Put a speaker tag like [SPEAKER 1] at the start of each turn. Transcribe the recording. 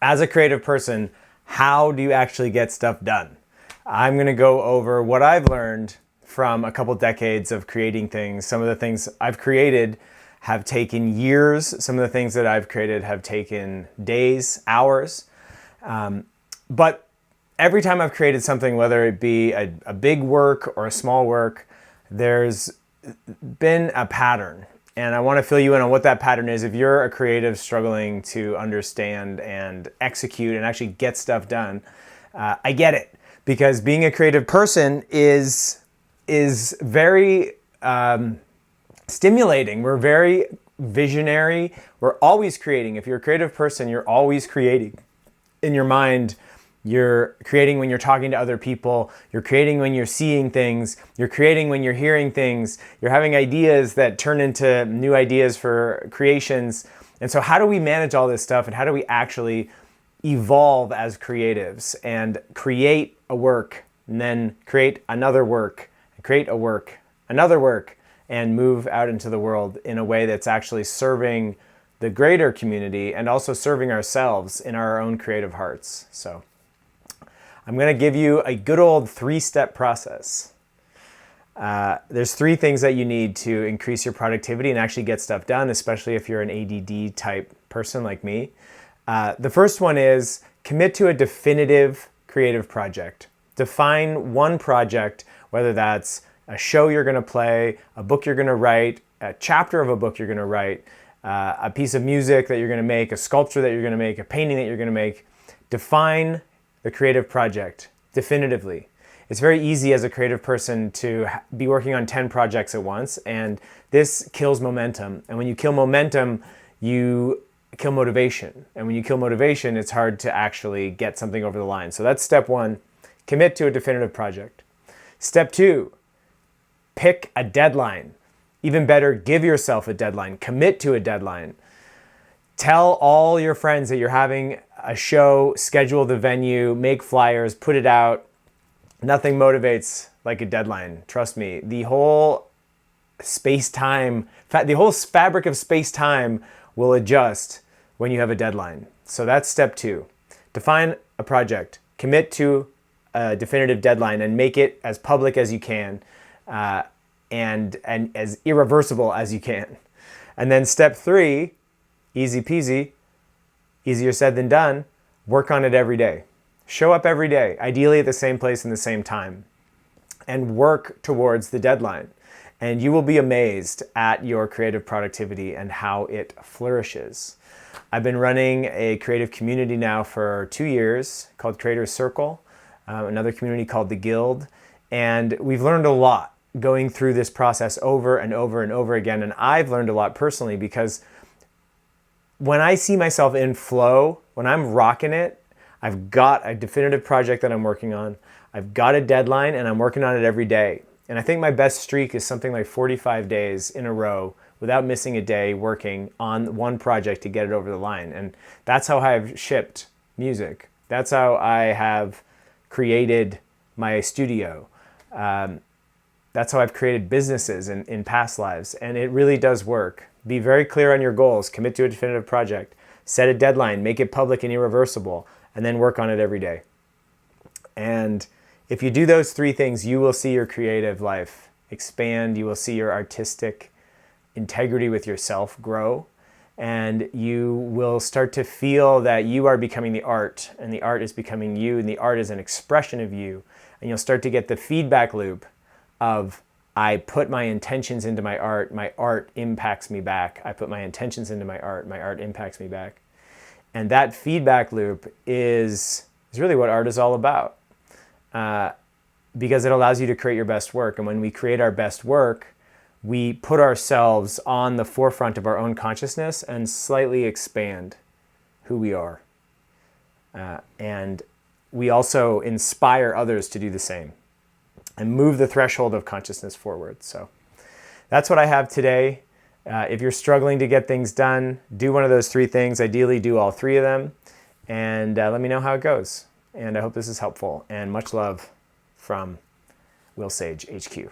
[SPEAKER 1] as a creative person, how do you actually get stuff done? I'm going to go over what I've learned from a couple decades of creating things. Some of the things I've created have taken years. Some of the things that I've created have taken days, hours. But every time I've created something, whether it be a big work or a small work, there's been a pattern. And I want to fill you in on what that pattern is. If you're a creative struggling to understand and execute and actually get stuff done, I get it. Because being a creative person is very stimulating. We're very visionary. We're always creating. If you're a creative person, you're always creating. In your mind, you're creating when you're talking to other people. You're creating when you're seeing things. You're creating when you're hearing things. You're having ideas that turn into new ideas for creations. And so how do we manage all this stuff, and how do we actually evolve as creatives and create a work and then create another work, create a work, another work, and move out into the world in a way that's actually serving the greater community and also serving ourselves in our own creative hearts. So I'm going to give you a good old 3-step process. There's 3 things that you need to increase your productivity and actually get stuff done, especially if you're an ADD type person like me. The first one is commit to a definitive creative project. Define one project, whether that's a show you're going to play, a book you're going to write, a chapter of a book you're going to write, a piece of music that you're going to make, a sculpture that you're going to make, a painting that you're going to make. Define the creative project definitively. It's very easy as a creative person to be working on 10 projects at once, and this kills momentum. And when you kill momentum, you kill motivation. And when you kill motivation, it's hard to actually get something over the line. So that's step 1, commit to a definitive project. Step 2, pick a deadline. Even better, give yourself a deadline. Commit to a deadline. Tell all your friends that you're having a show, schedule the venue, make flyers, put it out. Nothing motivates like a deadline. Trust me. The whole space-time, the whole fabric of space-time will adjust when you have a deadline. So that's step 2. Define a project. Commit to a definitive deadline and make it as public as you can. And as irreversible as you can. And then step 3, easy peasy, easier said than done, work on it every day. Show up every day, ideally at the same place and the same time, and work towards the deadline. And you will be amazed at your creative productivity and how it flourishes. I've been running a creative community now for 2 years called Creator Circle, another community called The Guild, and we've learned a lot going through this process over and over and over again. And I've learned a lot personally, because when I see myself in flow, when I'm rocking it, I've got a definitive project that I'm working on. I've got a deadline and I'm working on it every day. And I think my best streak is something like 45 days in a row without missing a day working on one project to get it over the line. And that's how I've shipped music. That's how I have created my studio. That's how I've created businesses in past lives, and it really does work. Be very clear on your goals, commit to a definitive project, set a deadline, make it public and irreversible, and then work on it every day. And if you do those 3 things, you will see your creative life expand, you will see your artistic integrity with yourself grow, and you will start to feel that you are becoming the art, and the art is becoming you, and the art is an expression of you, and you'll start to get the feedback loop of I put my intentions into my art impacts me back. I put my intentions into my art impacts me back. And that feedback loop is really what art is all about, because it allows you to create your best work. And when we create our best work, we put ourselves on the forefront of our own consciousness and slightly expand who we are. And we also inspire others to do the same and move the threshold of consciousness forward. So that's what I have today. If you're struggling to get things done, do one of those 3 things. Ideally, do all 3 of them. And let me know how it goes. And I hope this is helpful. And much love from Will Sage HQ.